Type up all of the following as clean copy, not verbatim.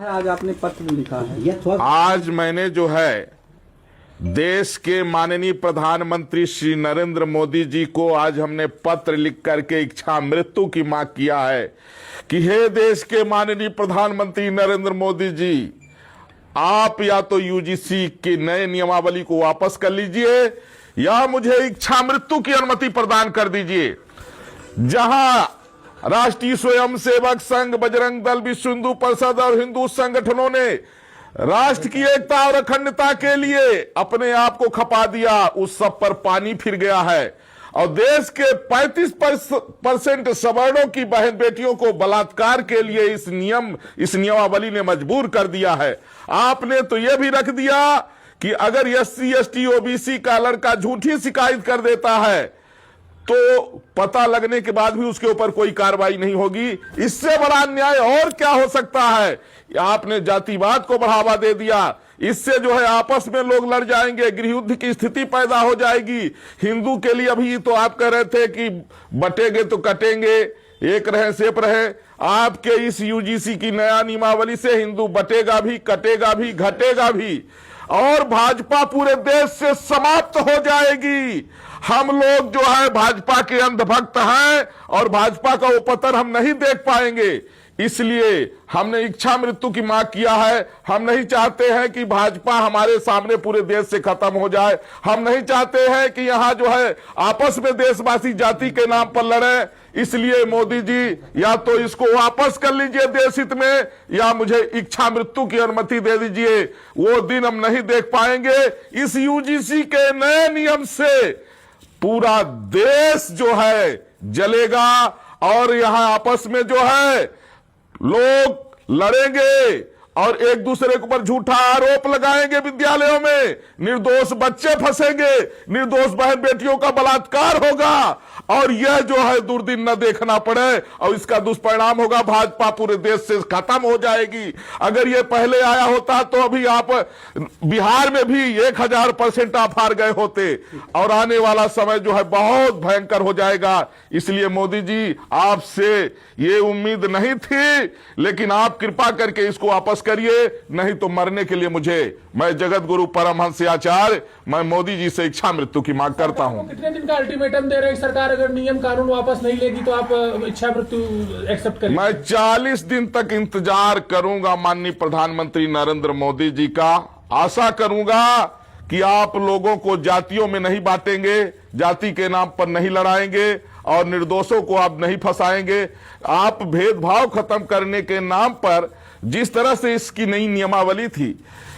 आज आपने पत्र लिखा है। आज मैंने जो है देश के माननीय प्रधानमंत्री श्री नरेंद्र मोदी जी को आज हमने पत्र लिख करके इच्छा मृत्यु की मांग किया है कि हे देश के माननीय प्रधानमंत्री नरेंद्र मोदी जी, आप या तो यूजीसी के नए नियमावली को वापस कर लीजिए या मुझे इच्छा मृत्यु की अनुमति प्रदान कर दीजिए। जहां राष्ट्रीय स्वयंसेवक संघ, बजरंग दल, विश्व हिंदू परिषद और हिंदू संगठनों ने राष्ट्र की एकता और अखंडता के लिए अपने आप को खपा दिया, उस सब पर पानी फिर गया है और देश के 35% सवर्णों की बहन बेटियों को बलात्कार के लिए इस नियमावली ने मजबूर कर दिया है। आपने तो यह भी रख दिया कि अगर SC, ST, OBC का लड़का झूठी शिकायत कर देता है तो पता लगने के बाद भी उसके ऊपर कोई कार्रवाई नहीं होगी। इससे बड़ा अन्याय और क्या हो सकता है? आपने जातिवाद को बढ़ावा दे दिया। इससे जो है आपस में लोग लड़ जाएंगे, गृह युद्ध की स्थिति पैदा हो जाएगी। हिंदू के लिए अभी तो आप कह रहे थे कि बटेंगे तो कटेंगे, एक रहे सेप रहे। आपके इस यूजीसी की नया नियमावली से हिंदू बटेगा भी, कटेगा भी, घटेगा भी और भाजपा पूरे देश से समाप्त हो जाएगी। हम लोग जो है भाजपा के अंधभक्त हैं और भाजपा का वो पतन हम नहीं देख पाएंगे। इसलिए हमने इच्छा मृत्यु की मांग किया है। हम नहीं चाहते हैं कि भाजपा हमारे सामने पूरे देश से खत्म हो जाए। हम नहीं चाहते हैं कि यहां जो है आपस में देशवासी जाति के नाम पर लड़े। इसलिए मोदी जी या तो इसको वापस कर लीजिए देश हित में या मुझे इच्छा मृत्यु की अनुमति दे दीजिए। वो दिन हम नहीं देख पाएंगे। इस यूजीसी के नए नियम से पूरा देश जो है जलेगा और यहां आपस में जो है लोग लड़ेंगे और एक दूसरे के ऊपर झूठा आरोप लगाएंगे। विद्यालयों में निर्दोष बच्चे फंसेंगे, निर्दोष बहन बेटियों का बलात्कार होगा और यह जो है दुर्दिन न देखना पड़े और इसका दुष्परिणाम होगा, भाजपा पूरे देश से खत्म हो जाएगी। अगर ये पहले आया होता तो अभी आप बिहार में भी 1000% आप हार गए होते और आने वाला समय जो है बहुत भयंकर हो जाएगा। इसलिए मोदी जी, आपसे ये उम्मीद नहीं थी, लेकिन आप कृपा करके इसको वापस करिए, नहीं तो मरने के लिए मैं जगत गुरु परमहंस आचार्य, मैं मोदी जी से इच्छा मृत्यु की मांग करता हूं। कितने दिन का अल्टीमेटम दे रहे हैं सरकार? अगर नियम कानून वापस नहीं लेगी तो आप इच्छा मृत्यु एक्सेप्ट करेंगे? मैं 40 दिन तक इंतजार करूंगा माननीय प्रधानमंत्री नरेंद्र मोदी जी का। आशा करूंगा कि आप लोगों को जातियों में नहीं बांटेंगे, जाति के नाम पर नहीं लड़ाएंगे और निर्दोषों को आप नहीं फंसाएंगे। आप भेदभाव खत्म करने के नाम पर जिस तरह से इसकी नई नियमावली थी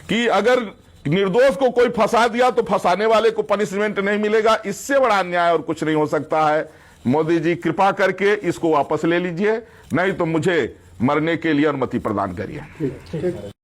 कि अगर निर्दोष को कोई फंसा दिया तो फंसाने वाले को पनिशमेंट नहीं मिलेगा, इससे बड़ा अन्याय और कुछ नहीं हो सकता है। मोदी जी, कृपा करके इसको वापस ले लीजिए, नहीं तो मुझे मरने के लिए अनुमति प्रदान करिए।